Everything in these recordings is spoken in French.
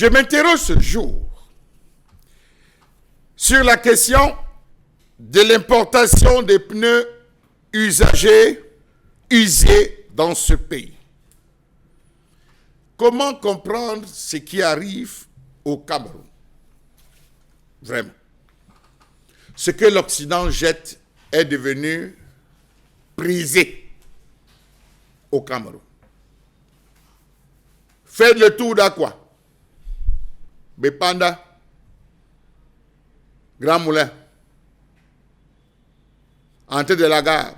Je m'interroge ce jour sur la question de l'importation des pneus usagés, usés dans ce pays. Comment comprendre ce qui arrive au Cameroun? Vraiment. Ce que l'Occident jette est devenu prisé au Cameroun. Faites le tour d'Aqua, Bepanda, Grand Moulin, Entrée de la Gare,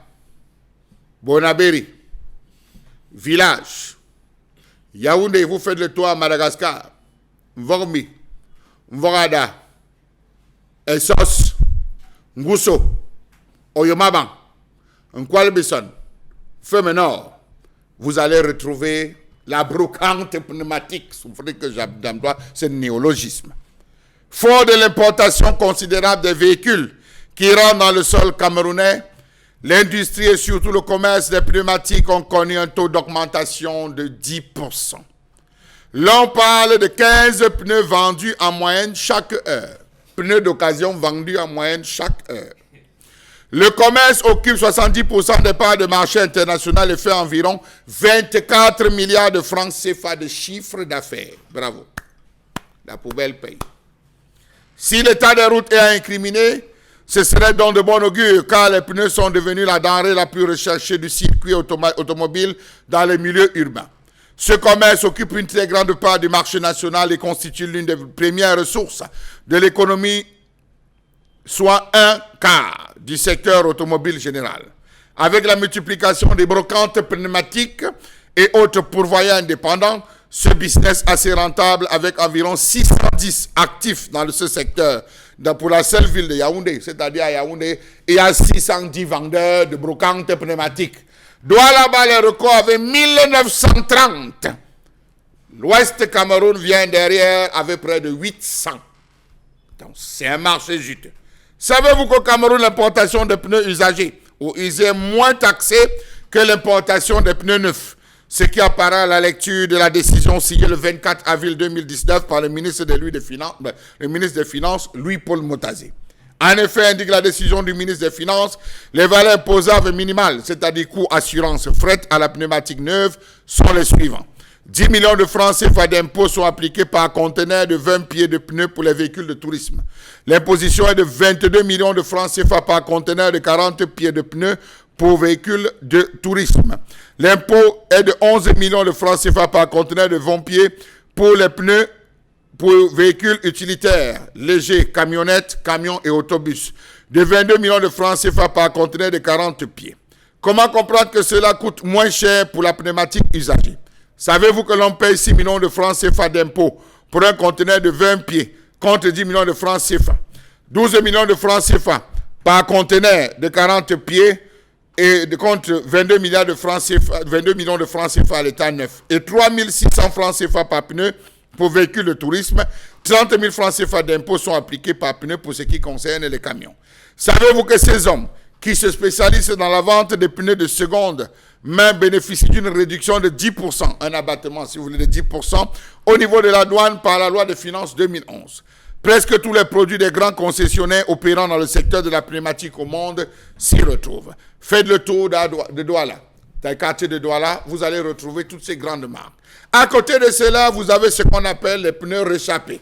Bonabéry, Village, Yaoundé, vous faites le tour à Madagascar, Mvormi, Mvorada, Essos, Ngousso, Oyomabang, Nkwalbison, Femenor, vous allez retrouver la brocante pneumatique, souffrez que j'emploie ce néologisme. Fort de l'importation considérable des véhicules qui rentrent dans le sol camerounais, l'industrie et surtout le commerce des pneumatiques ont connu un taux d'augmentation de 10%. L'on parle de 15 pneus vendus en moyenne chaque heure. Pneus d'occasion vendus en moyenne chaque heure. Le commerce occupe 70% des parts de marché international et fait environ 24 milliards de francs CFA de chiffre d'affaires. Bravo. La poubelle paye. Si l'état des routes est à incriminer, ce serait donc de bon augure car les pneus sont devenus la denrée la plus recherchée du circuit automobile dans les milieux urbains. Ce commerce occupe une très grande part du marché national et constitue l'une des premières ressources de l'économie, soit un quart du secteur automobile général. Avec la multiplication des brocantes pneumatiques et autres pourvoyeurs indépendants, ce business assez rentable avec environ 610 actifs dans ce secteur. Pour la seule ville de Yaoundé, c'est-à-dire à Yaoundé, il y a 610 vendeurs de brocantes pneumatiques. Douala les records avec 1930. L'Ouest Cameroun vient derrière avec près de 800. Donc c'est un marché juteux. Savez-vous qu'au Cameroun, l'importation de pneus usagés ou usés est moins taxée que l'importation des pneus neufs? Ce qui apparaît à la lecture de la décision signée le 24 avril 2019 par le ministre des Finances, Louis-Paul Motazé. En effet, indique la décision du ministre des Finances, les valeurs imposables minimales, c'est-à-dire coût assurance fret à la pneumatique neuve, sont les suivants. 10 millions de francs CFA d'impôts sont appliqués par conteneur de 20 pieds de pneus pour les véhicules de tourisme. L'imposition est de 22 millions de francs CFA par conteneur de 40 pieds de pneus pour véhicules de tourisme. L'impôt est de 11 millions de francs CFA par conteneur de 20 pieds pour les pneus pour véhicules utilitaires, légers, camionnettes, camions et autobus. De 22 millions de francs CFA par conteneur de 40 pieds. Comment comprendre que cela coûte moins cher pour la pneumatique usagée? Savez-vous que l'on paye 6 millions de francs CFA d'impôts pour un conteneur de 20 pieds contre 10 millions de francs CFA? 12 millions de francs CFA par conteneur de 40 pieds et contre 22 millions de francs CFA à l'état neuf. Et 3 600 francs CFA par pneu pour véhicules de tourisme. 30 000 francs CFA d'impôts sont appliqués par pneu pour ce qui concerne les camions. Savez-vous que ces hommes qui se spécialisent dans la vente des pneus de seconde main bénéficient d'une réduction de 10%, un abattement si vous voulez de 10% au niveau de la douane par la loi de finances 2011. Presque tous les produits des grands concessionnaires opérant dans le secteur de la pneumatique au monde s'y retrouvent. Faites le tour de Douala, dans le quartier de Douala, vous allez retrouver toutes ces grandes marques. À côté de cela, vous avez ce qu'on appelle les pneus réchappés.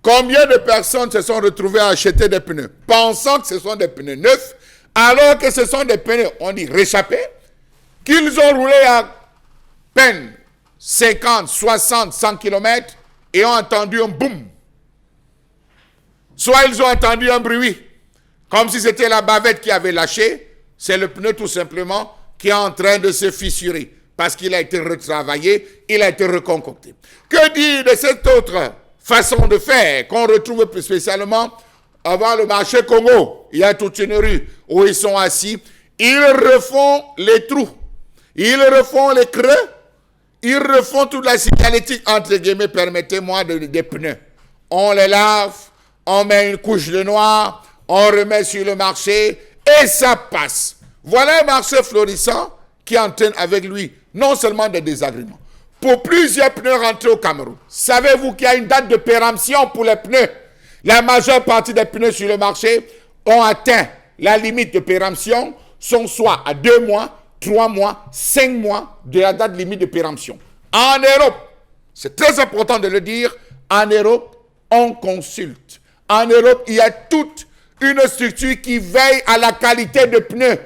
Combien de personnes se sont retrouvées à acheter des pneus, pensant que ce sont des pneus neufs, alors que ce sont des pneus, on dit réchappés, qu'ils ont roulé à peine 50, 60, 100 km et ont entendu un boum. Soit ils ont entendu un bruit, comme si c'était la bavette qui avait lâché, c'est le pneu tout simplement qui est en train de se fissurer, parce qu'il a été retravaillé, il a été reconcocté. Que dire de cette autre façon de faire qu'on retrouve plus spécialement avant le marché Congo? Il y a toute une rue où ils sont assis, ils refont les trous, ils refont les creux, ils refont toute la signalétique, entre guillemets, permettez-moi, des pneus. On les lave, on met une couche de noir, on remet sur le marché et ça passe. Voilà un marché florissant qui entraîne avec lui non seulement des désagréments. pour plusieurs pneus rentrés au Cameroun. Savez-vous qu'il y a une date de péremption pour les pneus? La majeure partie des pneus sur le marché ont atteint la limite de péremption, sont soit à 2 mois, 3 mois, 5 mois de la date limite de péremption. En Europe, c'est très important de le dire, en Europe, on consulte. En Europe, il y a toute une structure qui veille à la qualité de pneus.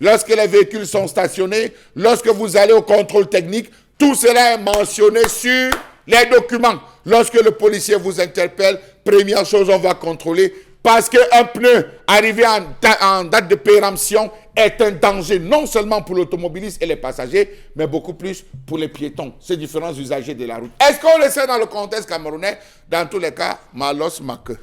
Lorsque les véhicules sont stationnés, lorsque vous allez au contrôle technique, tout cela est mentionné sur les documents. Lorsque le policier vous interpelle, première chose, on va contrôler. Parce qu'un pneu arrivé en date de péremption est un danger non seulement pour l'automobiliste et les passagers, mais beaucoup plus pour les piétons, ces différents usagers de la route. Est-ce qu'on le sait dans le contexte camerounais? Dans tous les cas, malos ma queue.